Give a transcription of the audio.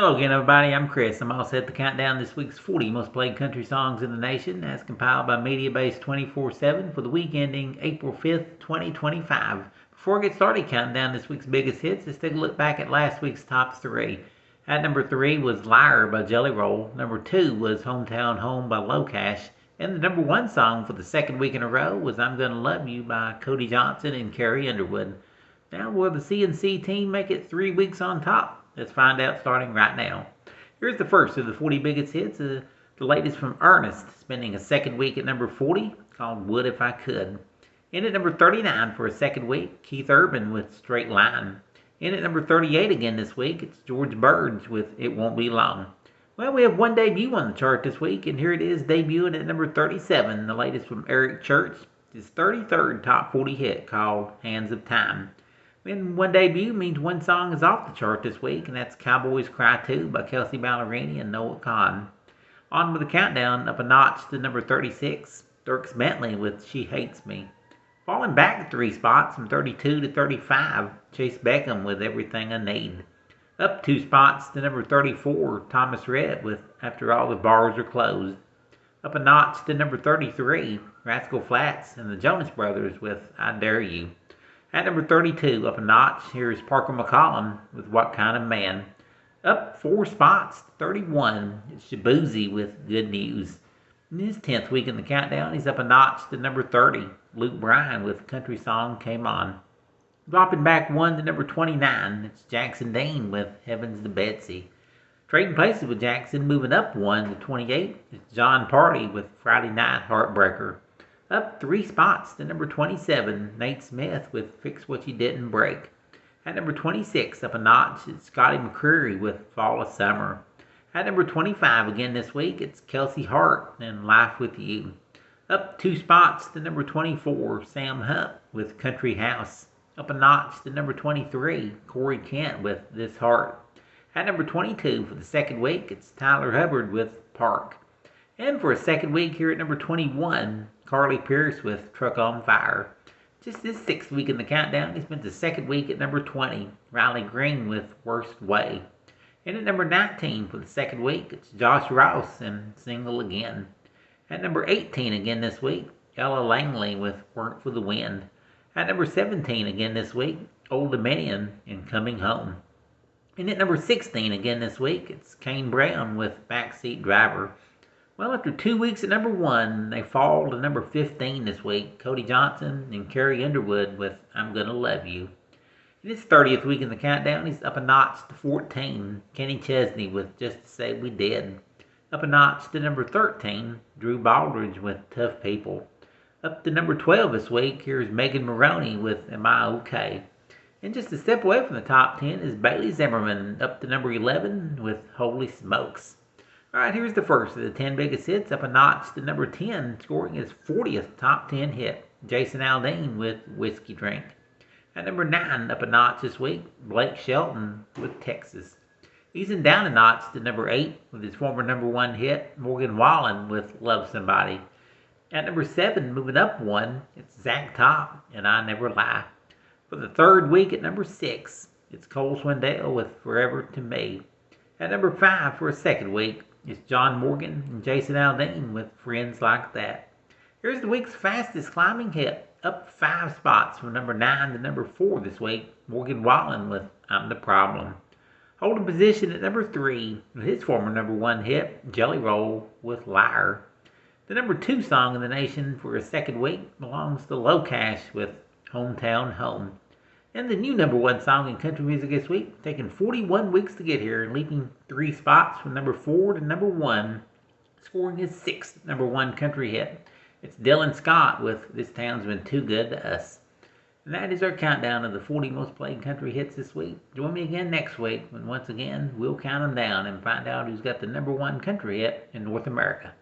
Hello again, everybody. I'm Chris. I'm all set to count down this week's 40 most played country songs in the nation, as compiled by MediaBase 24/7 for the week ending April 5th, 2025. Before I get started counting down this week's biggest hits, let's take a look back at last week's top three. At number 3 was Liar by Jelly Roll. Number 2 was Hometown Home by LoCash. And the number 1 song for the second week in a row was I'm Gonna Love You by Cody Johnson and Carrie Underwood. Now, will the CNC team make it 3 weeks on top? Let's find out starting right now. Here's the first of the 40 biggest hits, the latest from Ernest, spending a second week at number 40, called Would If I Could. In at number 39 for a second week, Keith Urban with Straight Line. In at number 38 again this week, it's George Burge with It Won't Be Long. Well, we have one debut on the chart this week, and here it is debuting at number 37, the latest from Eric Church, his 33rd top 40 hit called Hands of Time. And one debut means one song is off the chart this week, and that's Cowboys Cry 2 by Kelsea Ballerini and Noah Kahan. On with the countdown, up a notch to number 36, Dierks Bentley with She Hates Me. Falling back 3 spots from 32 to 35, Chase Beckham with Everything I Need. Up 2 spots to number 34, Thomas Rhett with After All the Bars Are Closed. Up a notch to number 33, Rascal Flatts and the Jonas Brothers with I Dare You. At number 32, up a notch, here's Parker McCollum with What Kind of Man. Up 4 spots, 31, it's Shaboozey with Good News. In his 10th week in the countdown, he's up a notch to number 30, Luke Bryan with Country Song Came On. Dropping back 1 to number 29, it's Jackson Dean with Heavens to Betsy. Trading places with Jackson, moving up 1 to 28, it's Jon Pardi with Friday Night Heartbreaker. Up 3 spots to number 27, Nate Smith with Fix What You Didn't Break. At number 26, up a notch, it's Scotty McCreery with Fall of Summer. At number 25 again this week, it's Kelsey Hart and Life With You. Up 2 spots to number 24, Sam Hunt with Country House. Up a notch to number 23, Corey Kent with This Heart. At number 22 for the second week, it's Tyler Hubbard with Park. And for a second week here at number 21, Carly Pearce with Truck on Fire. Just this 6th week in the countdown, he spent the second week at number 20, Riley Green with Worst Way. And at number 19 for the second week, it's Josh Ross and Single Again. At number 18 again this week, Ella Langley with Work for the Wind. At number 17 again this week, Old Dominion and Coming Home. And at number 16 again this week, it's Kane Brown with Backseat Driver. Well, after 2 weeks at number 1, they fall to number 15 this week. Cody Johnson and Carrie Underwood with I'm Gonna Love You. In his 30th week in the countdown, he's up a notch to 14. Kenny Chesney with Just to Say We Did. Up a notch to number 13. Drew Baldridge with Tough People. Up to number 12 this week, here's Megan Moroney with Am I Okay? And just a step away from the top 10 is Bailey Zimmerman, up to number 11 with Holy Smokes. Alright, here's the first of the 10 biggest hits, up a notch to number 10, scoring his 40th top 10 hit, Jason Aldean with Whiskey Drink. At number 9, up a notch this week, Blake Shelton with Texas. Easing down a notch to number 8 with his former number 1 hit, Morgan Wallen with Love Somebody. At number 7, moving up 1, it's Zach Top and I Never Lie. For the 3rd week at number 6, it's Cole Swindell with Forever to Me. At number 5 for a second week, it's John Morgan and Jason Aldean with Friends Like That. Here's the week's fastest climbing hit, up 5 spots from number 9 to number 4 this week, Morgan Wallen with I'm the Problem. Holding position at number 3 with his former number 1 hit, Jelly Roll with Liar. The number 2 song in the nation for a second week belongs to LoCash with Hometown Home. And the new number 1 song in country music this week, taking 41 weeks to get here and leaping 3 spots from number 4 to number 1, scoring his 6th number 1 country hit. It's Dylan Scott with This Town's Been Too Good to Us. And that is our countdown of the 40 most played country hits this week. Join me again next week when once again we'll count them down and find out who's got the number 1 country hit in North America.